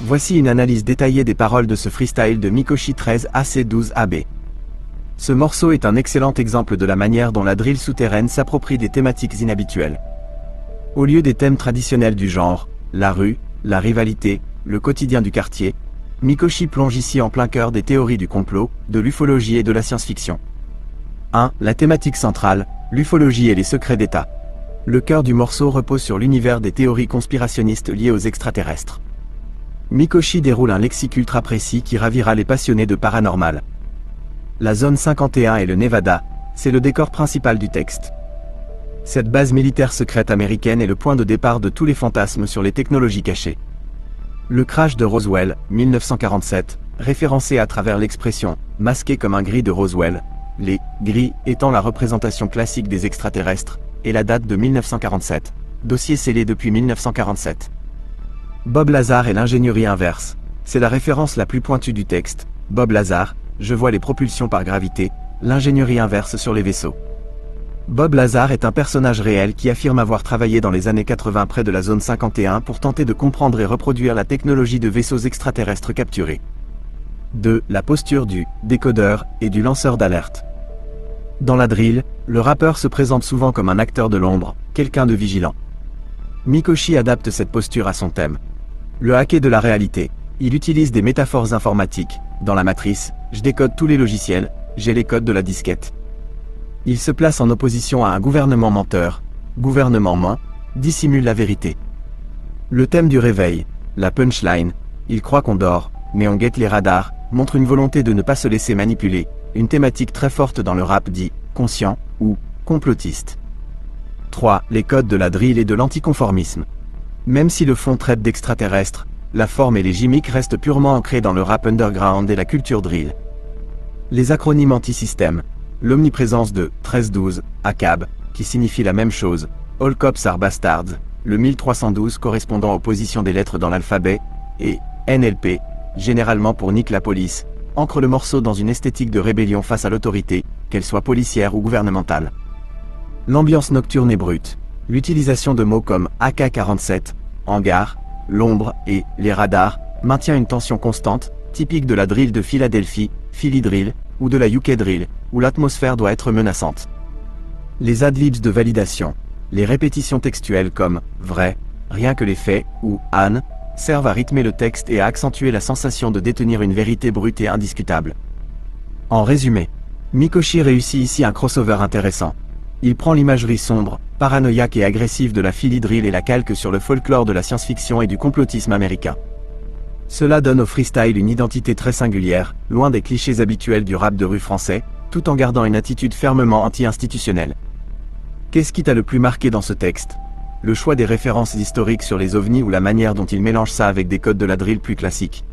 Voici une analyse détaillée des paroles de ce freestyle de Mikoshi 13 AC12 AB. Ce morceau est un excellent exemple de la manière dont la drill souterraine s'approprie des thématiques inhabituelles. Au lieu des thèmes traditionnels du genre, la rue, la rivalité, le quotidien du quartier, Mikoshi plonge ici en plein cœur des théories du complot, de l'ufologie et de la science-fiction. 1. La thématique centrale, l'ufologie et les secrets d'État. Le cœur du morceau repose sur l'univers des théories conspirationnistes liées aux extraterrestres. Mikoshi déroule un lexique ultra précis qui ravira les passionnés de paranormal. La zone 51 et le Nevada, c'est le décor principal du texte. Cette base militaire secrète américaine est le point de départ de tous les fantasmes sur les technologies cachées. Le crash de Roswell, 1947, référencé à travers l'expression « masqué comme un gris de Roswell », les « gris » étant la représentation classique des extraterrestres, et la date de 1947, dossier scellé depuis 1947. Bob Lazar et l'ingénierie inverse, c'est la référence la plus pointue du texte. Bob Lazar, je vois les propulsions par gravité, l'ingénierie inverse sur les vaisseaux. Bob Lazar est un personnage réel qui affirme avoir travaillé dans les années 80 près de la zone 51 pour tenter de comprendre et reproduire la technologie de vaisseaux extraterrestres capturés. 2. La posture du décodeur et du lanceur d'alerte. Dans la drill, le rappeur se présente souvent comme un acteur de l'ombre, quelqu'un de vigilant. Mikoshi adapte cette posture à son thème. Le hacker de la réalité. Il utilise des métaphores informatiques. Dans la matrice, je décode tous les logiciels, j'ai les codes de la disquette. Il se place en opposition à un gouvernement menteur. Gouvernement ment, dissimule la vérité. Le thème du réveil, la punchline, il croit qu'on dort, mais on guette les radars, montre une volonté de ne pas se laisser manipuler, une thématique très forte dans le rap dit conscient ou complotiste. 3. Les codes de la drill et de l'anticonformisme. Même si le fond traite d'extraterrestres, la forme et les gimmicks restent purement ancrés dans le rap underground et la culture drill. Les acronymes anti-système. L'omniprésence de 1312, ACAB, qui signifie la même chose, All Cops Are Bastards, le 1312 correspondant aux positions des lettres dans l'alphabet, et NLP, généralement pour Nique la police, ancre le morceau dans une esthétique de rébellion face à l'autorité, qu'elle soit policière ou gouvernementale. L'ambiance nocturne est brute. L'utilisation de mots comme AK-47, hangar, l'ombre et les radars maintient une tension constante, typique de la drill de Philadelphie, Philly Drill, ou de la UK Drill, où l'atmosphère doit être menaçante. Les adlibs de validation, les répétitions textuelles comme « vrai »,« rien que les faits » ou « Anne » servent à rythmer le texte et à accentuer la sensation de détenir une vérité brute et indiscutable. En résumé, Mikoshi réussit ici un crossover intéressant. Il prend l'imagerie sombre, paranoïaque et agressive de la Philly Drill et la calque sur le folklore de la science-fiction et du complotisme américain. Cela donne au freestyle une identité très singulière, loin des clichés habituels du rap de rue français, tout en gardant une attitude fermement anti-institutionnelle. Qu'est-ce qui t'a le plus marqué dans ce texte? Le choix des références historiques sur les ovnis ou la manière dont il mélange ça avec des codes de la drill plus classiques?